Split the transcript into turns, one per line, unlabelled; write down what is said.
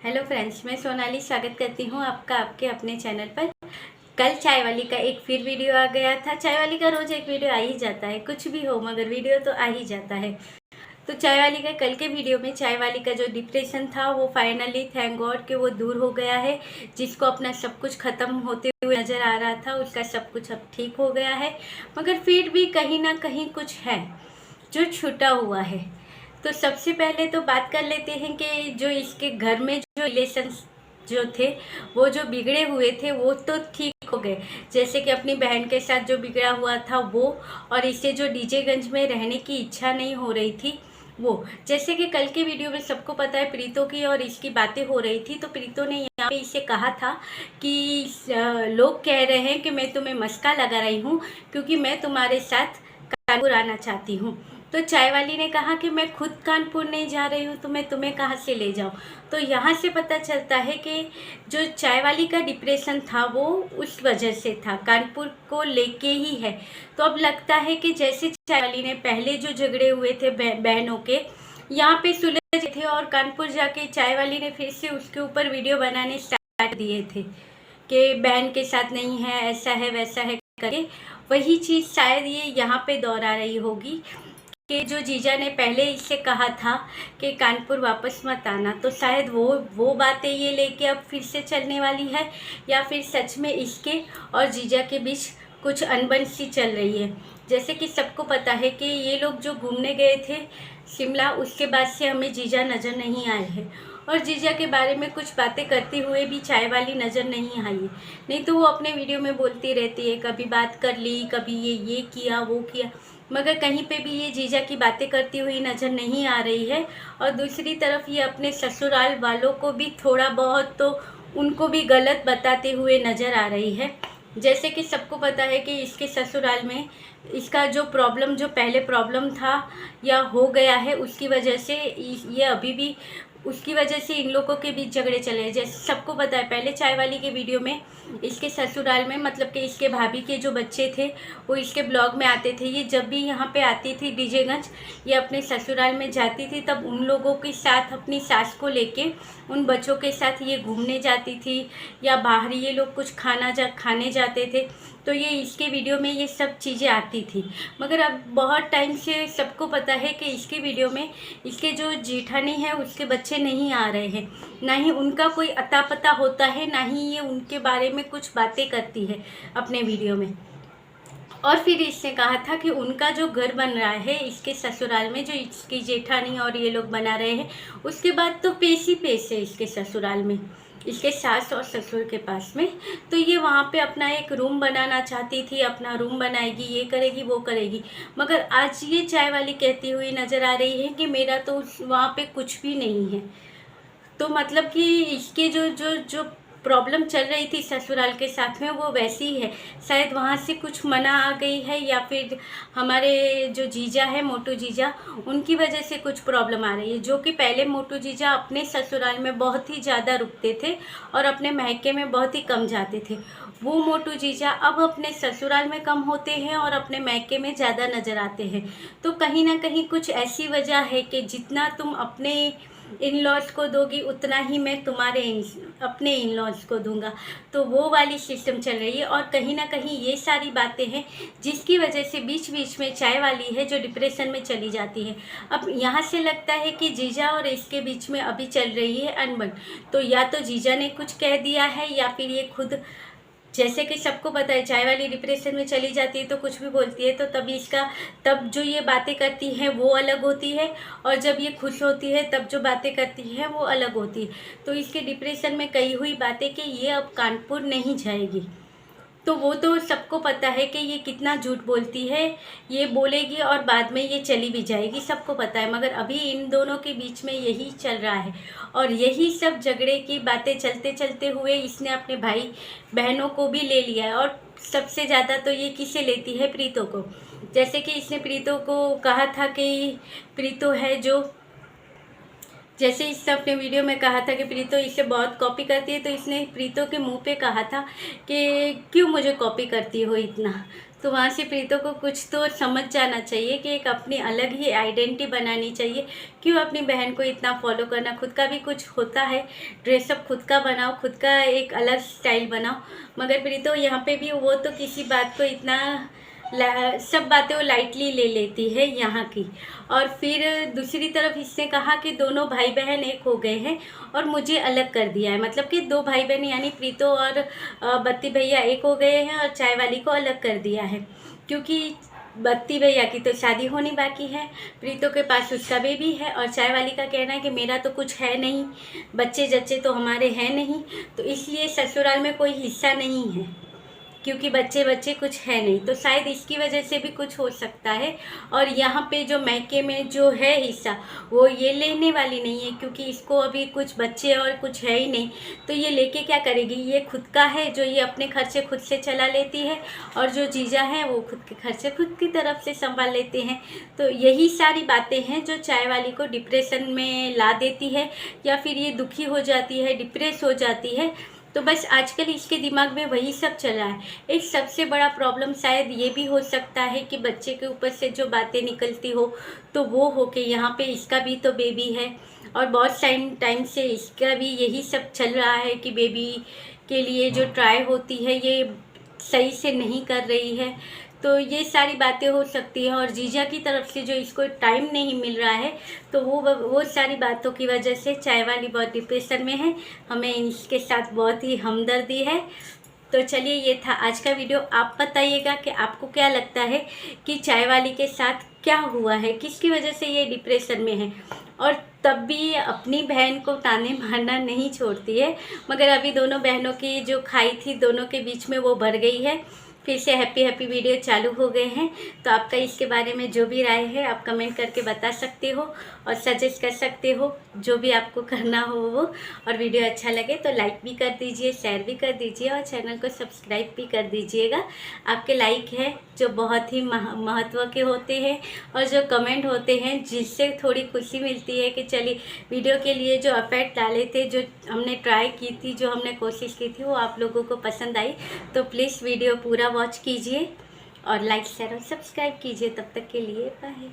Hello friends, मैं सोनाली स्वागत करती हूँ आपका आपके अपने चैनल पर। कल चाय वाली का एक फिर वीडियो आ गया था। चाय वाली का रोज़ एक वीडियो आ ही जाता है, कुछ भी हो मगर वीडियो तो आ ही जाता है। तो चाय वाली का कल के वीडियो में चाय वाली का जो डिप्रेशन था वो फाइनली थैंक गॉड कि वो दूर हो गया है। जिसको अपना सब कुछ ख़त्म होते हुए नज़र आ रहा था उसका सब कुछ अब ठीक हो गया है, मगर फिर भी कहीं ना कहीं कुछ है जो छूटा हुआ है। तो सबसे पहले तो बात कर लेते हैं कि जो इसके घर में जो रिलेशंस जो थे वो जो बिगड़े हुए थे वो तो ठीक हो गए। जैसे कि अपनी बहन के साथ जो बिगड़ा हुआ था वो, और इसे जो डीजेगंज में रहने की इच्छा नहीं हो रही थी वो। जैसे कि कल के वीडियो में सबको पता है प्रीतो की और इसकी बातें हो रही थी, तो प्रीतो ने यहाँ पे इसे कहा था कि लोग कह रहे हैं कि मैं तुम्हें मस्का लगा रही हूँ क्योंकि मैं तुम्हारे साथ कानपुर आना चाहती हूँ। तो चाय वाली ने कहा कि मैं खुद कानपुर नहीं जा रही हूँ तो मैं तुम्हें कहाँ से ले जाऊँ। तो यहाँ से पता चलता है कि जो चाय वाली का डिप्रेशन था वो उस वजह से था, कानपुर को लेके ही है। तो अब लगता है कि जैसे चाय वाली ने पहले जो झगड़े हुए थे बहनों के यहाँ पे सुलझ थे, और कानपुर जाके चाय वाली ने फिर से उसके ऊपर वीडियो बनाने स्टार्ट दिए थे कि बहन के साथ नहीं है, ऐसा है वैसा है करके। वही चीज़ शायद ये यहाँ पे दोहरा रही होगी कि जो जीजा ने पहले इससे कहा था कि कानपुर वापस मत आना, तो शायद वो बातें ये लेके अब फिर से चलने वाली है, या फिर सच में इसके और जीजा के बीच कुछ अनबन सी चल रही है। जैसे कि सबको पता है कि ये लोग जो घूमने गए थे शिमला, उसके बाद से हमें जीजा नज़र नहीं आए हैं, और जीजा के बारे में कुछ बातें करते हुए भी चाय वाली नज़र नहीं आई है। नहीं तो वो अपने वीडियो में बोलती रहती है, कभी बात कर ली, कभी ये किया वो किया, मगर कहीं पे भी ये जीजा की बातें करती हुई नज़र नहीं आ रही है। और दूसरी तरफ ये अपने ससुराल वालों को भी थोड़ा बहुत तो उनको भी गलत बताते हुए नज़र आ रही है। जैसे कि सबको पता है कि इसके ससुराल में इसका जो प्रॉब्लम, जो पहले प्रॉब्लम था या हो गया है, उसकी वजह से ये अभी भी उसकी वजह से इन लोगों के बीच झगड़े चले हैं। जैसे सबको पता है पहले चाय वाली के वीडियो में इसके ससुराल में, मतलब कि इसके भाभी के जो बच्चे थे वो इसके ब्लॉग में आते थे। ये जब भी यहाँ पे आती थी डीजेगंज, ये अपने ससुराल में जाती थी, तब उन लोगों के साथ अपनी सास को लेके उन बच्चों के साथ ये घूमने जाती थी, या बाहर ये लोग कुछ खाने जाते थे, तो ये इसके वीडियो में ये सब चीज़ें आती थी। मगर अब बहुत टाइम से सबको पता है कि इसके वीडियो में इसके जो जेठानी है उसके बच्चे नहीं आ रहे हैं, ना ही उनका कोई अता पता होता है, ना ही ये उनके बारे में कुछ बातें करती है अपने वीडियो में। और फिर इसने कहा था कि उनका जो घर बन रहा है इसके ससुराल में, जो इसकी जेठानी और ये लोग बना रहे हैं, उसके बाद तो पेश ही पेश है इसके ससुराल में, इसके सास और ससुर के पास में। तो ये वहाँ पे अपना एक रूम बनाना चाहती थी, अपना रूम बनाएगी, ये करेगी वो करेगी। मगर आज ये चाय वाली कहती हुई नज़र आ रही है कि मेरा तो वहाँ पे कुछ भी नहीं है। तो मतलब कि इसके जो जो जो प्रॉब्लम चल रही थी ससुराल के साथ में वो वैसी ही है। शायद वहाँ से कुछ मना आ गई है, या फिर हमारे जो जीजा है मोटू जीजा, उनकी वजह से कुछ प्रॉब्लम आ रही है। जो कि पहले मोटू जीजा अपने ससुराल में बहुत ही ज़्यादा रुकते थे और अपने मायके में बहुत ही कम जाते थे, वो मोटू जीजा अब अपने ससुराल में कम होते हैं और अपने मायके में ज़्यादा नज़र आते हैं। तो कहीं ना कहीं कुछ ऐसी वजह है कि जितना तुम अपने इन लॉज को दोगी उतना ही मैं तुम्हारे अपने इन लॉज को दूंगा। तो वो वाली सिस्टम चल रही है, और कहीं ना कहीं ये सारी बातें हैं जिसकी वजह से बीच बीच में चाय वाली है जो डिप्रेशन में चली जाती है। अब यहाँ से लगता है कि जीजा और इसके बीच में अभी चल रही है अनबन। तो या तो जीजा ने कुछ कह दिया है, या फिर ये खुद, जैसे कि सबको पता है चाय वाली डिप्रेशन में चली जाती है तो कुछ भी बोलती है, तो तभी इसका, तब जो ये बातें करती है वो अलग होती है, और जब ये खुश होती है तब जो बातें करती है वो अलग होती है। तो इसके डिप्रेशन में कही हुई बातें कि ये अब कानपुर नहीं जाएगी, तो वो तो सबको पता है कि ये कितना झूठ बोलती है। ये बोलेगी और बाद में ये चली भी जाएगी, सबको पता है। मगर अभी इन दोनों के बीच में यही चल रहा है, और यही सब झगड़े की बातें चलते चलते हुए इसने अपने भाई बहनों को भी ले लिया है। और सबसे ज़्यादा तो ये किसे लेती है, प्रीतो को। जैसे कि इसने प्रीतो को कहा था कि प्रीतो है जो, जैसे इसने अपने वीडियो में कहा था कि प्रीतो इसे बहुत कॉपी करती है, तो इसने प्रीतो के मुंह पे कहा था कि क्यों मुझे कॉपी करती हो इतना। तो वहाँ से प्रीतो को कुछ तो समझ जाना चाहिए कि एक अपनी अलग ही आइडेंटिटी बनानी चाहिए। क्यों अपनी बहन को इतना फॉलो करना, खुद का भी कुछ होता है, ड्रेसअप खुद का बनाओ, खुद का एक अलग स्टाइल बनाओ। मगर प्रीतो यहाँ पे भी वो तो किसी बात को इतना सब बातें वो लाइटली ले लेती है यहाँ की। और फिर दूसरी तरफ इसने कहा कि दोनों भाई बहन एक हो गए हैं और मुझे अलग कर दिया है, मतलब कि दो भाई बहन यानी प्रीतो और बत्ती भैया एक हो गए हैं और चाय वाली को अलग कर दिया है। क्योंकि बत्ती भैया की तो शादी होनी बाकी है, प्रीतो के पास उसका बेबी है और चाय वाली का कहना है कि मेरा तो कुछ है नहीं, बच्चे जच्चे तो हमारे हैं नहीं, तो इसलिए ससुराल में कोई हिस्सा नहीं है, क्योंकि बच्चे बच्चे कुछ है नहीं, तो शायद इसकी वजह से भी कुछ हो सकता है। और यहाँ पे जो मैके में जो है हिस्सा वो ये लेने वाली नहीं है, क्योंकि इसको अभी कुछ बच्चे और कुछ है ही नहीं, तो ये लेके क्या करेगी। ये खुद का है जो ये अपने खर्चे खुद से चला लेती है, और जो जीजा हैं वो खुद के खर्चे खुद की तरफ से संभाल लेते हैं। तो यही सारी बातें हैं जो चाय वाली को डिप्रेशन में ला देती है, या फिर ये दुखी हो जाती है, डिप्रेस हो जाती है। तो बस आजकल इसके दिमाग में वही सब चल रहा है। एक सबसे बड़ा प्रॉब्लम शायद ये भी हो सकता है कि बच्चे के ऊपर से जो बातें निकलती हो तो वो हो कि यहाँ पे इसका भी तो बेबी है, और बहुत टाइम से इसका भी यही सब चल रहा है कि बेबी के लिए जो ट्राई होती है ये सही से नहीं कर रही है। तो ये सारी बातें हो सकती है, और जीजा की तरफ से जो इसको टाइम नहीं मिल रहा है, तो वो सारी बातों की वजह से चाय वाली बहुत डिप्रेशन में है। हमें इसके साथ बहुत ही हमदर्दी है। तो चलिए ये था आज का वीडियो। आप बताइएगा कि आपको क्या लगता है कि चाय वाली के साथ क्या हुआ है, किसकी वजह से ये डिप्रेशन में है। और तब भी ये अपनी बहन को ताने मारना नहीं छोड़ती है, मगर अभी दोनों बहनों की जो खाई थी दोनों के बीच में वो भर गई है। फिर से हैप्पी वीडियो चालू हो गए हैं। तो आपका इसके बारे में जो भी राय है आप कमेंट करके बता सकते हो और सजेस्ट कर सकते हो, जो भी आपको करना हो वो। और वीडियो अच्छा लगे तो लाइक भी कर दीजिए, शेयर भी कर दीजिए और चैनल को सब्सक्राइब भी कर दीजिएगा। आपके लाइक है जो बहुत ही महत्व के होते हैं, और जो कमेंट होते हैं जिससे थोड़ी खुशी मिलती है कि चलिए वीडियो के लिए जो एफर्ट डाले थे, जो हमने ट्राई की थी, जो हमने कोशिश की थी वो आप लोगों को पसंद आई। तो प्लीज़ वीडियो पूरा वॉच कीजिए और लाइक शेयर और सब्सक्राइब कीजिए। तब तक के लिए बाय।